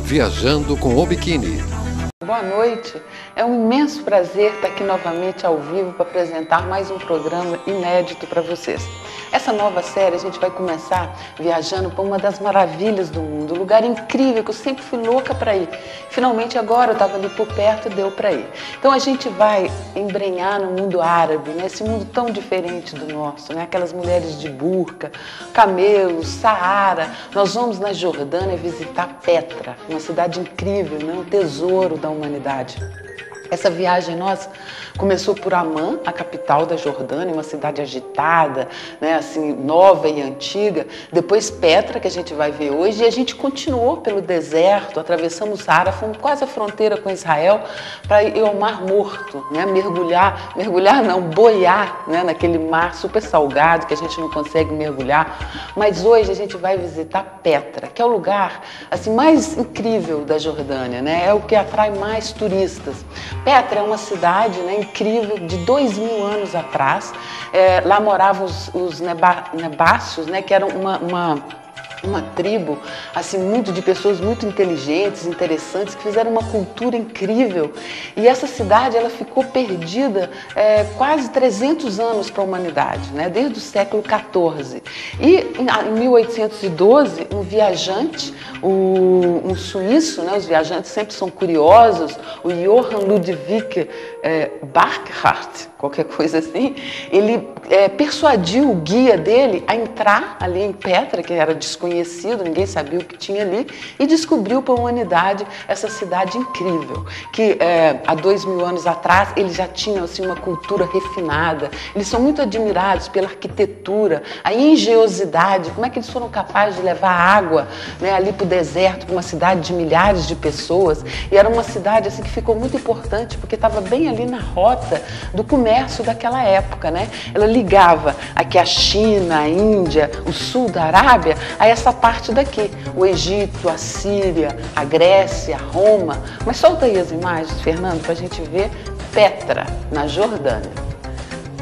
Viajando com o Biquíni. Boa noite, é um imenso prazer estar aqui novamente ao vivo para apresentar mais um programa inédito para vocês. Essa nova série a gente vai começar viajando para uma das maravilhas do mundo, um lugar incrível que eu sempre fui louca para ir. Finalmente agora eu estava ali por perto e deu para ir. Então a gente vai embrenhar no mundo árabe, esse mundo tão diferente do nosso, aquelas mulheres de burca, camelos, Saara. Nós vamos na Jordânia visitar Petra, uma cidade incrível, um tesouro da humanidade. Essa viagem nossa começou por Amman, a capital da Jordânia, uma cidade agitada, assim, nova e antiga. Depois Petra, que a gente vai ver hoje, e a gente continuou pelo deserto, atravessamos o Saara, fomos quase a fronteira com Israel para ir ao Mar Morto, mergulhar não, boiar, naquele mar super salgado que a gente não consegue mergulhar. Mas hoje a gente vai visitar Petra, que é o lugar assim mais incrível da Jordânia, é o que atrai mais turistas. Petra é uma cidade incrível, de 2000 anos atrás. Lá moravam os nebáceos, que eram uma tribo assim, muito de pessoas muito inteligentes, interessantes, que fizeram uma cultura incrível. E essa cidade ela ficou perdida quase 300 anos para a humanidade, desde o século XIV. E em 1812, um viajante, um suíço, os viajantes sempre são curiosos, o Johann Ludwig Burckhardt, qualquer coisa assim, ele persuadiu o guia dele a entrar ali em Petra, que era desconhecido, ninguém sabia o que tinha ali, e descobriu para a humanidade essa cidade incrível, que há 2000 anos atrás eles já tinham assim, uma cultura refinada. Eles são muito admirados pela arquitetura, a engenhosidade, como é que eles foram capazes de levar água ali para o deserto, para uma cidade de milhares de pessoas. E era uma cidade assim, que ficou muito importante, porque estava bem ali na rota do comércio daquela época. Ela ligava aqui a China, a Índia, o sul da Arábia, a essa parte daqui, o Egito, a Síria, a Grécia, Roma. Mas solta aí as imagens, Fernando, para a gente ver Petra, na Jordânia.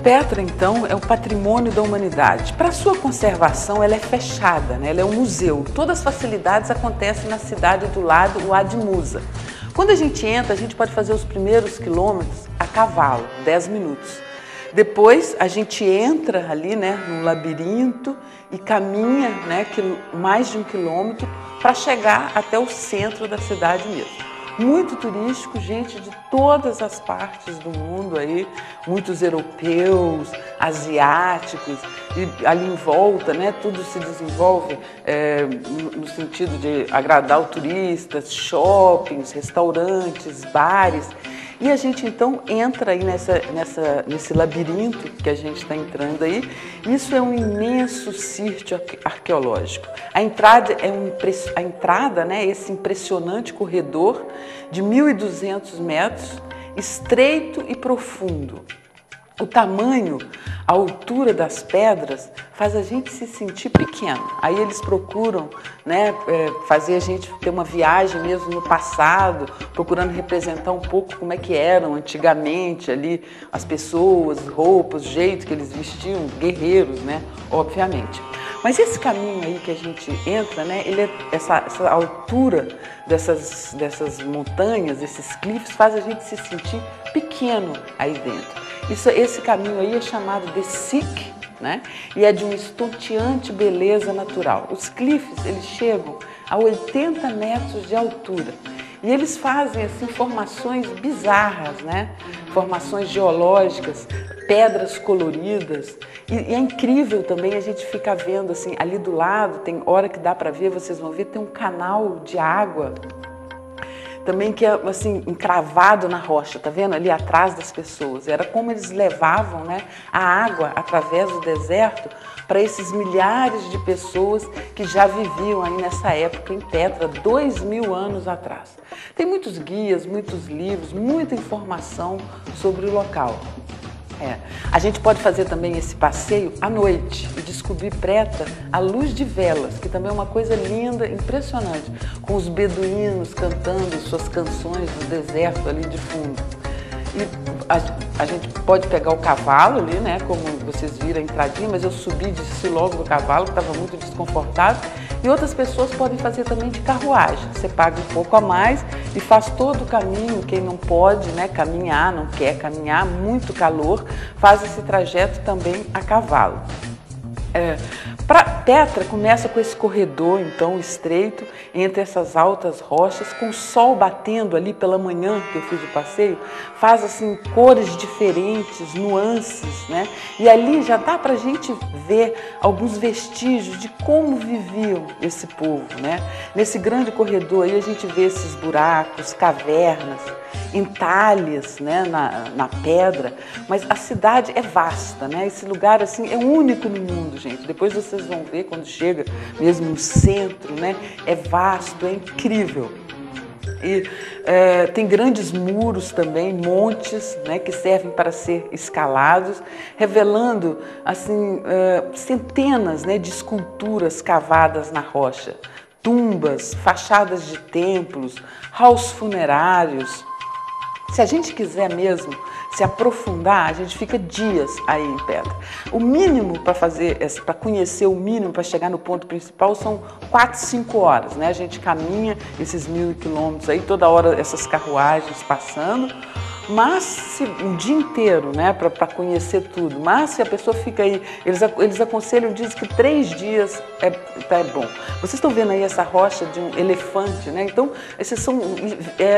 Petra, então, é o patrimônio da humanidade. Para sua conservação, ela é fechada, ela é um museu. Todas as facilidades acontecem na cidade do lado, o Wadi Musa. Quando a gente entra, a gente pode fazer os primeiros quilômetros a cavalo, 10 minutos. Depois a gente entra ali, num labirinto e caminha, mais de 1 quilômetro para chegar até o centro da cidade mesmo. Muito turístico, gente de todas as partes do mundo aí, muitos europeus, asiáticos, e ali em volta, tudo se desenvolve no sentido de agradar o turista, shoppings, restaurantes, bares. E a gente então entra aí nesse labirinto que a gente está entrando aí. Isso é um imenso sítio arqueológico. A entrada é esse impressionante corredor de 1.200 metros, estreito e profundo. O tamanho, a altura das pedras faz a gente se sentir pequeno. Aí eles procuram fazer a gente ter uma viagem mesmo no passado, procurando representar um pouco como é que eram antigamente ali as pessoas, roupas, o jeito que eles vestiam, guerreiros, obviamente. Mas esse caminho aí que a gente entra, essa altura dessas montanhas, esses cliffs, faz a gente se sentir pequeno aí dentro. Esse caminho aí é chamado de Sikh, e é de uma estonteante beleza natural. Os cliffs, eles chegam a 80 metros de altura. E eles fazem assim, formações bizarras, formações geológicas, pedras coloridas. E é incrível também a gente ficar vendo, assim, ali do lado, tem hora que dá para ver, vocês vão ver, tem um canal de água também que é assim, encravado na rocha, tá vendo? Ali atrás das pessoas. Era como eles levavam a água através do deserto para esses milhares de pessoas que já viviam aí nessa época em Petra, 2000 anos atrás. Tem muitos guias, muitos livros, muita informação sobre o local. A gente pode fazer também esse passeio à noite e descobrir Petra à luz de velas, que também é uma coisa linda, impressionante, com os beduínos cantando suas canções do deserto ali de fundo. E a gente pode pegar o cavalo ali, né? Como vocês viram a entradinha, mas eu subi, desci logo do cavalo, que estava muito desconfortável. E outras pessoas podem fazer também de carruagem. Você paga um pouco a mais e faz todo o caminho. Quem não pode, né, caminhar, não quer caminhar, muito calor, faz esse trajeto também a cavalo. Petra começa com esse corredor, então, estreito, entre essas altas rochas, com o sol batendo ali pela manhã que eu fiz o passeio, faz assim cores diferentes, nuances, né? E ali já dá pra gente ver alguns vestígios de como viviam esse povo, né? Nesse grande corredor aí a gente vê esses buracos, cavernas, entalhes, né, na pedra, mas a cidade é vasta, né? Esse lugar assim é único no mundo, gente. Depois vocês vão ver quando chega mesmo no centro, né? É vasto, é incrível. E tem grandes muros também, montes, né, que servem para ser escalados, revelando assim centenas, né, de esculturas cavadas na rocha, tumbas, fachadas de templos, halls funerários. Se a gente quiser mesmo se aprofundar, a gente fica dias aí em Petra. O mínimo para conhecer o mínimo, para chegar no ponto principal, são 4, 5 horas, né? A gente caminha esses 1.000 quilômetros aí, toda hora essas carruagens passando, mas um dia inteiro, né, para conhecer tudo. Mas se a pessoa fica aí, eles aconselham, dizem que 3 dias é bom. Vocês estão vendo aí essa rocha de um elefante, né? Então, esses são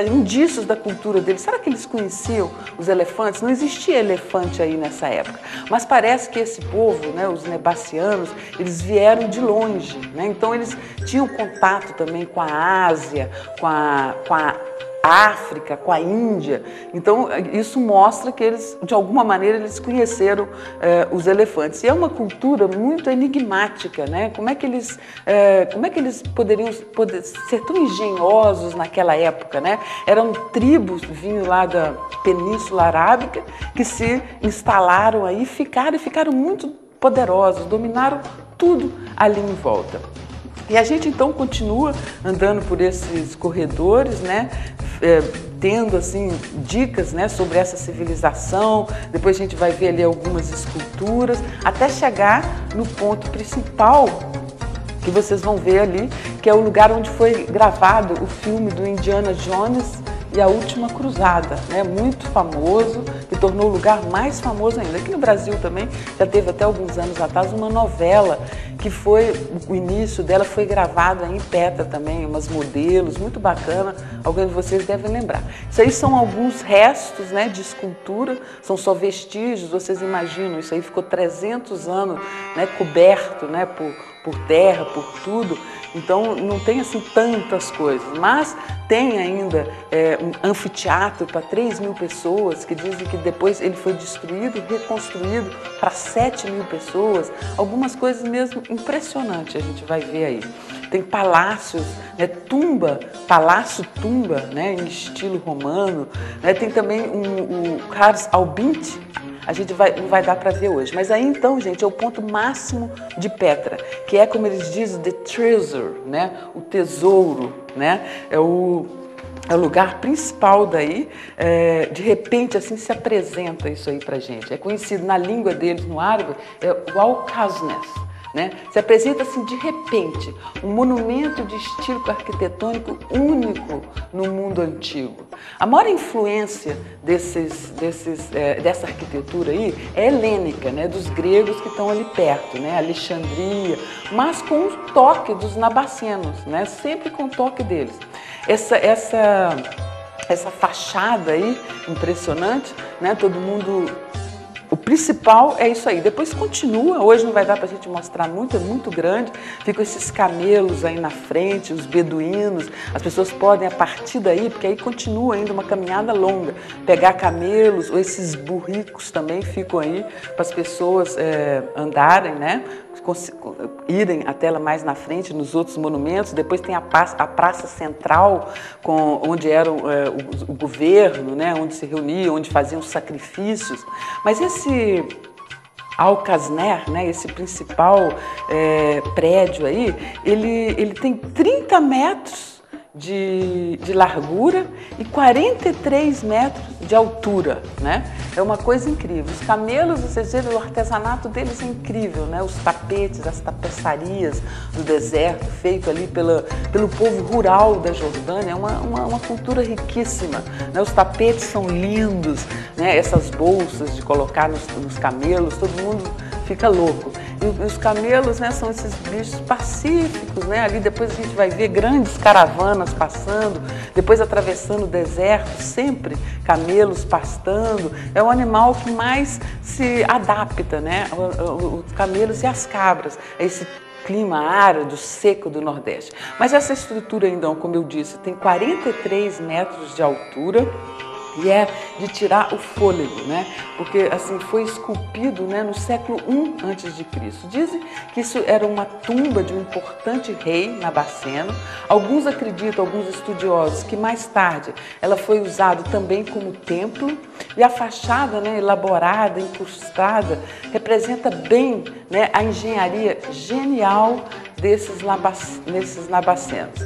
indícios da cultura deles. Será que eles conheciam os elefantes? Não existia elefante aí nessa época. Mas parece que esse povo, né, os nebacianos, eles vieram de longe, né? Então, eles tinham contato também com a Ásia, com a África, com a Índia. Então, isso mostra que eles, de alguma maneira, eles conheceram os elefantes. E é uma cultura muito enigmática, né? Como é que eles poderiam ser tão engenhosos naquela época, né? Eram tribos vinham lá da Península Arábica que se instalaram aí e ficaram muito poderosos, dominaram tudo ali em volta. E a gente então continua andando por esses corredores, né? Tendo assim dicas, né, sobre essa civilização. Depois a gente vai ver ali algumas esculturas, até chegar no ponto principal que vocês vão ver ali, que é o lugar onde foi gravado o filme do Indiana Jones e a Última Cruzada, né? Muito famoso, que tornou o lugar mais famoso ainda. Aqui no Brasil também já teve até alguns anos atrás uma novela que o início dela foi gravada em Petra também, umas modelos, muito bacana, alguns de vocês devem lembrar. Isso aí são alguns restos, né, de escultura, são só vestígios, vocês imaginam, isso aí ficou 300 anos, né, coberto, né, por terra, por tudo. Então não tem assim tantas coisas, mas tem ainda um anfiteatro para 3.000 pessoas, que dizem que depois ele foi destruído, reconstruído para 7.000 pessoas. Algumas coisas mesmo impressionantes a gente vai ver aí. Tem palácios, né, palácio-tumba, né, em estilo romano, né, tem também o Kars Albint. A gente não vai dar para ver hoje. Mas aí então, gente, é o ponto máximo de Petra, que é, como eles dizem, the treasure, né? O tesouro, né? É o lugar principal daí. De repente, assim, se apresenta isso aí pra gente. É conhecido na língua deles, no árabe, o Al-Kaznes. Né? Se apresenta assim de repente, um monumento de estilo arquitetônico único no mundo antigo. A maior influência dessa arquitetura aí é helênica, né? Dos gregos que estão ali perto, né? Alexandria, mas com o toque dos nabacenos, né? Sempre com o toque deles. Essa fachada aí impressionante, né? Todo mundo... O principal é isso aí. Depois continua, hoje não vai dar para a gente mostrar muito, é muito grande. Ficam esses camelos aí na frente, os beduínos. As pessoas podem, a partir daí, porque aí continua ainda uma caminhada longa, pegar camelos, ou esses burricos também ficam aí para as pessoas andarem, né? Irem até lá mais na frente, nos outros monumentos. Depois tem a praça central, onde era o governo, né? Onde se reunia, onde faziam sacrifícios. Mas esse Al-Kazner, né? Esse principal prédio aí, ele tem 30 metros de largura e 43 metros de altura, né? É uma coisa incrível. Os camelos, vocês veem, o artesanato deles é incrível, né? Os tapetes, as tapeçarias do deserto, feito ali pelo povo rural da Jordânia, é uma cultura riquíssima, né? Os tapetes são lindos, né? Essas bolsas de colocar nos camelos, todo mundo fica louco. E os camelos, né, são esses bichos pacíficos, né? Ali depois a gente vai ver grandes caravanas passando, depois atravessando o deserto, sempre camelos pastando. É o animal que mais se adapta, né? Os camelos e as cabras, é esse clima árido, seco do Nordeste. Mas essa estrutura, então, como eu disse, tem 43 metros de altura. E é de tirar o fôlego, né? Porque assim foi esculpido, né, no século I a.C. Dizem que isso era uma tumba de um importante rei nabaceno. Alguns acreditam, alguns estudiosos, que mais tarde ela foi usada também como templo. E a fachada, né, elaborada, incrustada, representa bem, né, a engenharia genial desses nabacenos.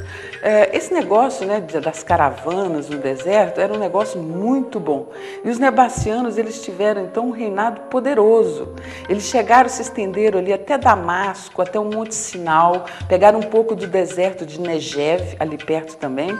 Esse negócio, né, das caravanas no deserto era um negócio muito bom. E os nabaceanos, eles tiveram então um reinado poderoso. Eles chegaram, se estenderam ali até Damasco, até o Monte Sinai, pegaram um pouco do deserto de Negev, ali perto também.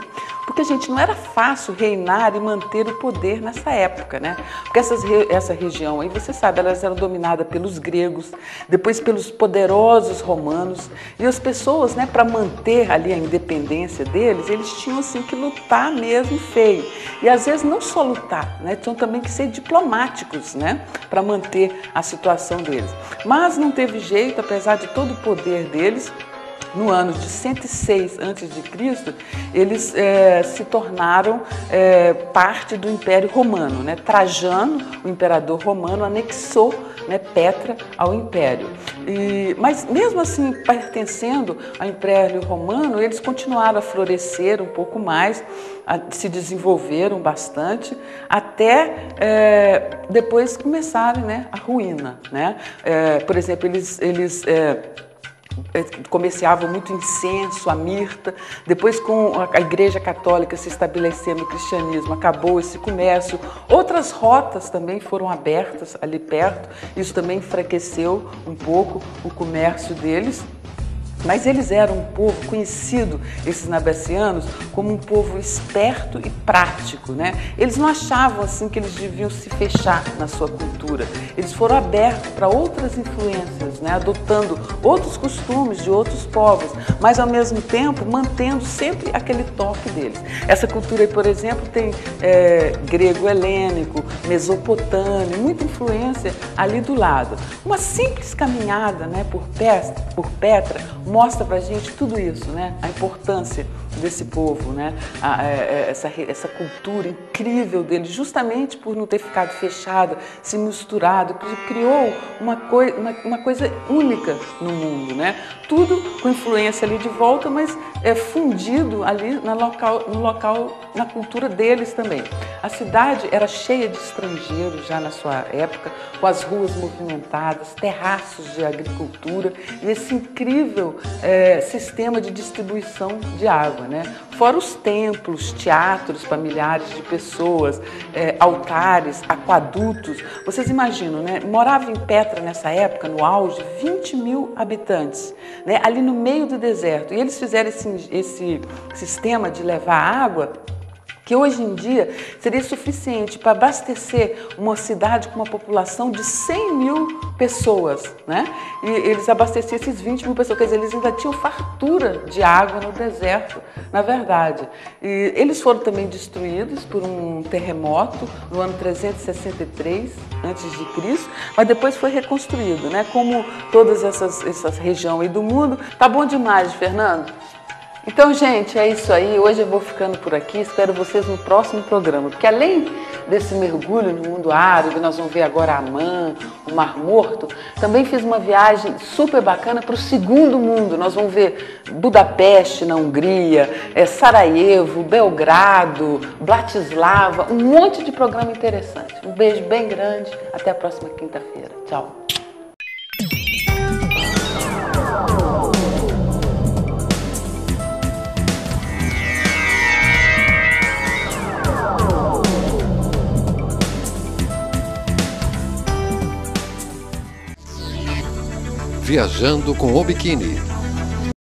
Porque, gente, não era fácil reinar e manter o poder nessa época, né? Porque essa região aí, você sabe, elas eram dominadas pelos gregos, depois pelos poderosos romanos. E as pessoas, né, para manter ali a independência deles, eles tinham assim que lutar mesmo feio. E às vezes não só lutar, né, tinham também que ser diplomáticos, né, para manter a situação deles. Mas não teve jeito, apesar de todo o poder deles. No ano de 106 a.C., eles se tornaram parte do Império Romano, né? Trajano, o imperador romano, anexou, né, Petra ao Império. Mas mesmo assim, pertencendo ao Império Romano, eles continuaram a florescer um pouco mais, se desenvolveram bastante, até depois começarem, né, a ruína, né? Por exemplo, eles comerciavam muito incenso, a mirta. Depois, com a Igreja Católica se estabelecendo no cristianismo, acabou esse comércio. Outras rotas também foram abertas ali perto. Isso também enfraqueceu um pouco o comércio deles. Mas eles eram um povo conhecido, esses nabaceanos, como um povo esperto e prático, né? Eles não achavam assim que eles deviam se fechar na sua cultura. Eles foram abertos para outras influências, né? Adotando outros costumes de outros povos, mas ao mesmo tempo mantendo sempre aquele toque deles. Essa cultura aí, por exemplo, tem grego helênico, mesopotâmio, muita influência ali do lado. Uma simples caminhada, né, por Petra mostra pra gente tudo isso, né? A importância desse povo, né? Essa cultura incrível deles, justamente por não ter ficado fechada, se misturado, que criou uma coisa única no mundo, né? Tudo com influência ali de volta, mas fundido ali no local, na cultura deles também. A cidade era cheia de estrangeiros já na sua época, com as ruas movimentadas, terraços de agricultura e esse incrível sistema de distribuição de água, né? Fora os templos, teatros para milhares de pessoas, altares, aquadutos. Vocês imaginam, né? Morava em Petra nessa época, no auge, 20 mil habitantes, né? Ali no meio do deserto. E eles fizeram esse sistema de levar água que hoje em dia seria suficiente para abastecer uma cidade com uma população de 100 mil pessoas, né? E eles abasteciam esses 20 mil pessoas, quer dizer, eles ainda tinham fartura de água no deserto, na verdade. E eles foram também destruídos por um terremoto no ano 363 a.C., mas depois foi reconstruído, né? Como todas essas regiões aí do mundo. Tá bom demais, Fernando? Então, gente, é isso aí. Hoje eu vou ficando por aqui. Espero vocês no próximo programa. Porque além desse mergulho no mundo árabe, nós vamos ver agora Amman, o Mar Morto, também fiz uma viagem super bacana para o segundo mundo. Nós vamos ver Budapeste, na Hungria, Sarajevo, Belgrado, Bratislava, um monte de programa interessante. Um beijo bem grande. Até a próxima quinta-feira. Tchau. Viajando com o Biquíni.